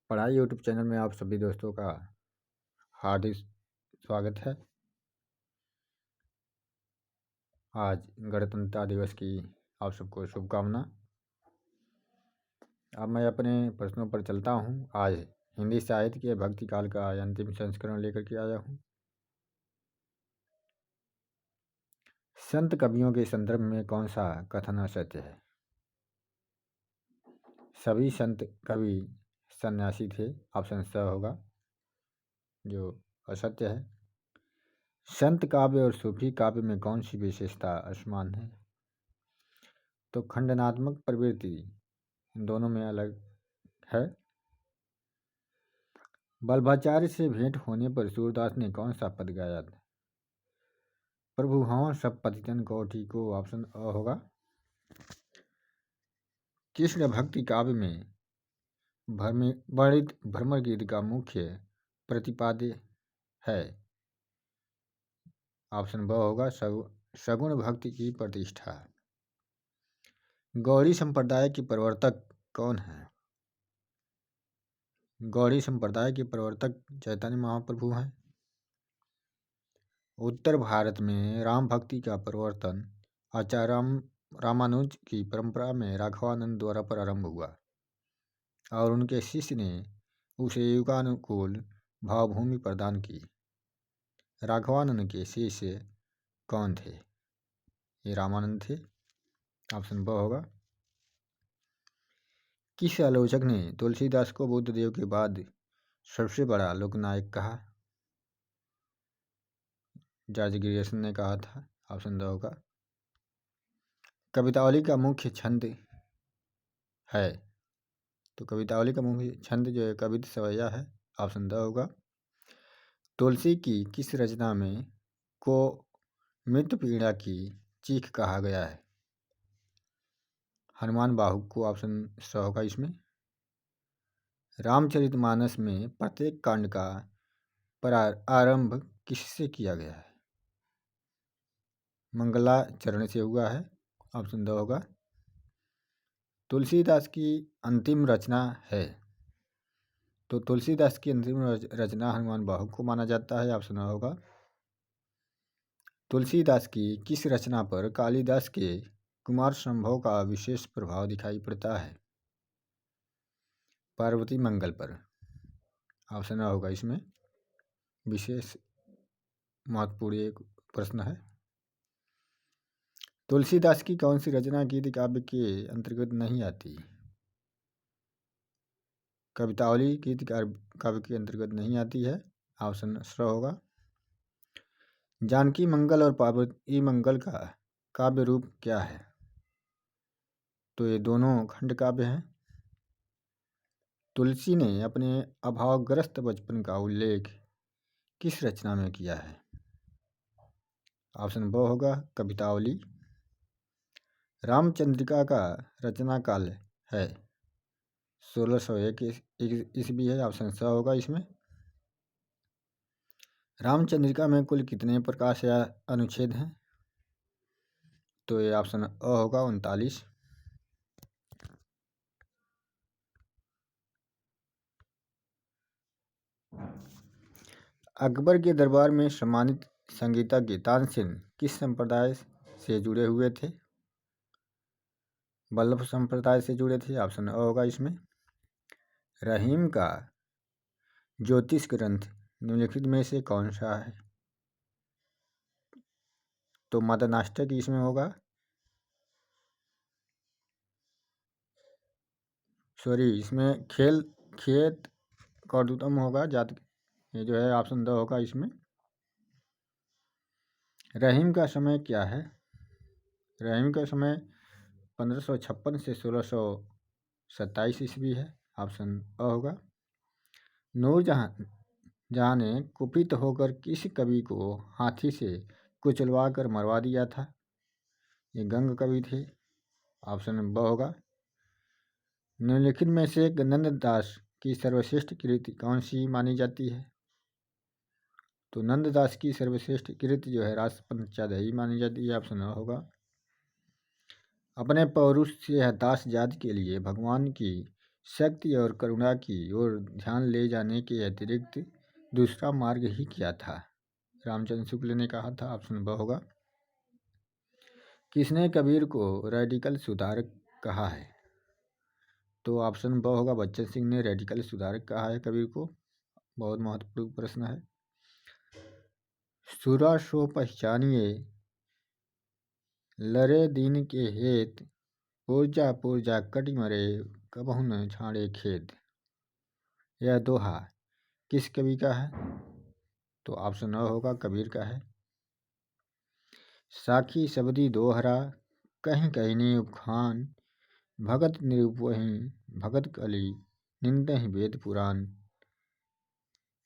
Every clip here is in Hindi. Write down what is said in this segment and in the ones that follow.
पढ़ाई यूट्यूब चैनल में आप सभी दोस्तों का हार्दिक स्वागत है। आज गणतंत्रता दिवस की आप सबको शुभकामना। अब मैं अपने प्रश्नों पर चलता हूँ। आज हिंदी साहित्य के भक्ति काल का अंतिम संस्करण लेकर के आया हूँ। संत कवियों के संदर्भ में कौन सा कथन असत्य है? सभी संत कवि सन्यासी थे। ऑप्शन स होगा जो असत्य है। संत काव्य और सूफी काव्य में कौन सी विशेषता असमान है? तो खंडनात्मक प्रवृत्ति इन दोनों में अलग है। बल्भाचार्य से भेंट होने पर सूरदास ने कौन सा पद गाया था? प्रभु हाँ सब पतितन कोटि को। ऑप्शन अ होगा। कृष्ण भक्ति काव्य में वर्णित भ्रमर गीत का मुख्य प्रतिपाद्य है। ऑप्शन ब होगा सगुण भक्ति की प्रतिष्ठा। गौड़ी संप्रदाय के प्रवर्तक कौन है? गौड़ी संप्रदाय के प्रवर्तक चैतन्य महाप्रभु हैं। उत्तर भारत में राम भक्ति का प्रवर्तन आचार्य रामानुज की परंपरा में राघवानंद द्वारा प्रारंभ हुआ और उनके शिष्य ने उसे युगानुकूल भावभूमि प्रदान की। राघवानंद के शिष्य कौन थे? ये रामानंद थे। ऑप्शन ब होगा। किस आलोचक ने तुलसीदास को बुद्ध देव के बाद सबसे बड़ा लोकनायक कहा? जॉर्ज ग्रियर्सन ने कहा था। ऑप्शन द होगा। कवितावली का मुख्य छंद है। तो कवितावली का मुख्य छंद जो है कवित सवैया है। ऑप्शन द होगा। तुलसी की किस रचना में को मृत्यु पीड़ा की चीख कहा गया है? हनुमान बाहुक को। ऑप्शन स होगा इसमें। रामचरितमानस में प्रत्येक कांड का आरंभ किससे किया गया है? मंगलाचरण से हुआ है। ऑप्शन द होगा। तुलसीदास की अंतिम रचना है। तो तुलसीदास की अंतिम रचना हनुमान बाहुक को माना जाता है। ऑप्शन होगा। तुलसीदास की किस रचना पर कालिदास के कुमार संभव का विशेष प्रभाव दिखाई पड़ता है? पार्वती मंगल पर। ऑप्शन होगा इसमें। विशेष महत्वपूर्ण एक प्रश्न है। तुलसीदास की कौन सी रचना गीत काव्य के अंतर्गत नहीं आती? कवितावली गीत काव्य के अंतर्गत नहीं आती है। ऑप्शन स होगा। जानकी मंगल और पार्वती मंगल का काव्य रूप क्या है? तो ये दोनों खंड काव्य हैं। तुलसी ने अपने अभावग्रस्त बचपन का उल्लेख किस रचना में किया है? ऑप्शन ब होगा कवितावली। रामचंद्रिका का रचना काल है 1601 ईस्वी है। ऑप्शन स होगा इसमें। रामचंद्रिका में कुल कितने प्रकाश या अनुच्छेद हैं? तो ये ऑप्शन अ होगा 39। अकबर के दरबार में सम्मानित संगीतज्ञ तानसेन किस संप्रदाय से जुड़े हुए थे? वल्लभ संप्रदाय से जुड़े थे। ऑप्शन अ होगा इसमें। रहीम का ज्योतिष ग्रंथ निम्नलिखित में से कौन सा है? तो मदनाष्टक इसमें होगा। सॉरी इसमें खेत कौरदुतम होगा। जात ये जो है ऑप्शन द होगा इसमें। रहीम का समय क्या है? रहीम का समय 1556 से 1627 ईस्वी है। ऑप्शन अ होगा। नूरजहां ने कुपित होकर किस कवि को हाथी से कुचलवा कर मरवा दिया था? ये गंग कवि थे। ऑप्शन ब होगा। निम्नलिखित में से नंददास की सर्वश्रेष्ठ कृति कौन सी मानी जाती है? तो नंददास की सर्वश्रेष्ठ कृति जो है रासपंचादही मानी जाती है। ऑप्शन अ होगा। अपने पौरुष से दास जाति के लिए भगवान की शक्ति और करुणा की ओर ध्यान ले जाने के अतिरिक्त दूसरा मार्ग ही क्या था? रामचंद्र शुक्ल ने कहा था। ऑप्शन ब होगा। किसने कबीर को रेडिकल सुधारक कहा है? तो ऑप्शन ब होगा। बच्चन सिंह ने रेडिकल सुधारक कहा है कबीर को। बहुत महत्वपूर्ण प्रश्न है। सुरा सो पहचानिए लरे दीन के हेत, पुरजा पुरजा कटि मरे कबहु न छाड़े खेत। यह दोहा किस कवि का है? तो ऑप्शन अ होगा। कबीर का है। साखी शबदी दोहरा कहीं कहने उखान, भगत निरूपहि भगत कली निंदहि वेद पुराण।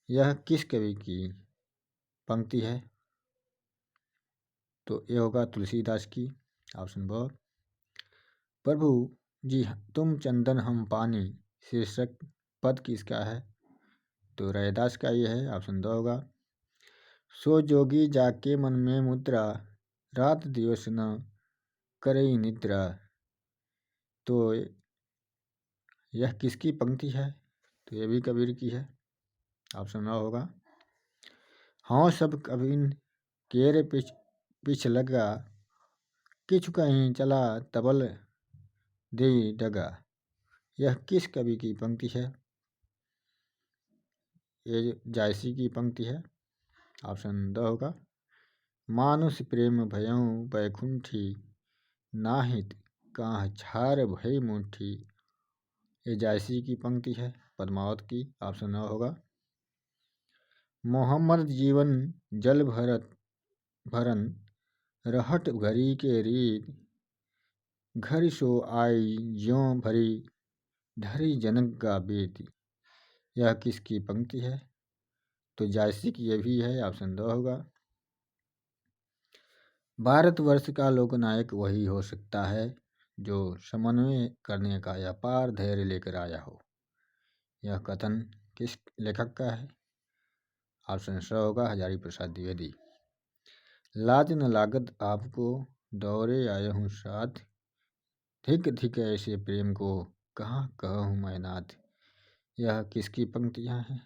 यह किस कवि की पंक्ति है? तो यह होगा तुलसीदास की। ऑप्शन ब। प्रभु जी तुम चंदन हम पानी शीर्षक पद किसका है? तो रैदास का ये है। ऑप्शन द होगा। सो जोगी जाके मन में मुद्रा, रात दिवस न करई निद्रा। तो यह किसकी पंक्ति है? तो यह भी कबीर की है। ऑप्शन अ होगा। हाँ सब कबीन केरे पिछ लगा, किछु कहीं चला तबल दे डगा। यह किस कवि की पंक्ति है? ये जायसी की पंक्ति है। ऑप्शन द होगा। मानुष प्रेम भयउ बैकुंठी, नाहित काह छार भय मुठी। ये जायसी की पंक्ति है, पद्मावत की। ऑप्शन अ होगा। मोहम्मद जीवन जल भरन, रहट घरी के रीत, घर सो आई ज्यों भरी धरी जनक का बेत। यह किसकी पंक्ति है? तो जायसी की यह भी है। ऑप्शन द होगा। भारतवर्ष का लोकनायक वही हो सकता है जो समन्वय करने का अपार धैर्य लेकर आया हो। यह कथन किस लेखक का है? ऑप्शन स होगा। हजारी प्रसाद द्विवेदी। लाज न लागत आपको दौरे आया हूँ साथ, धिक धिक ऐसे प्रेम को कहाँ कहूँ मैं नाथ। यह किसकी पंक्तियाँ हैं?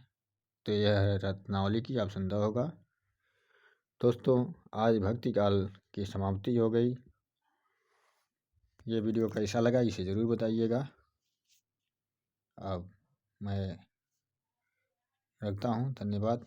तो यह है रत्नावली की। ऑप्शन द होगा। दोस्तों आज भक्ति काल की समाप्ति हो गई। ये वीडियो कैसा लगा इसे ज़रूर बताइएगा। अब मैं रखता हूँ। धन्यवाद।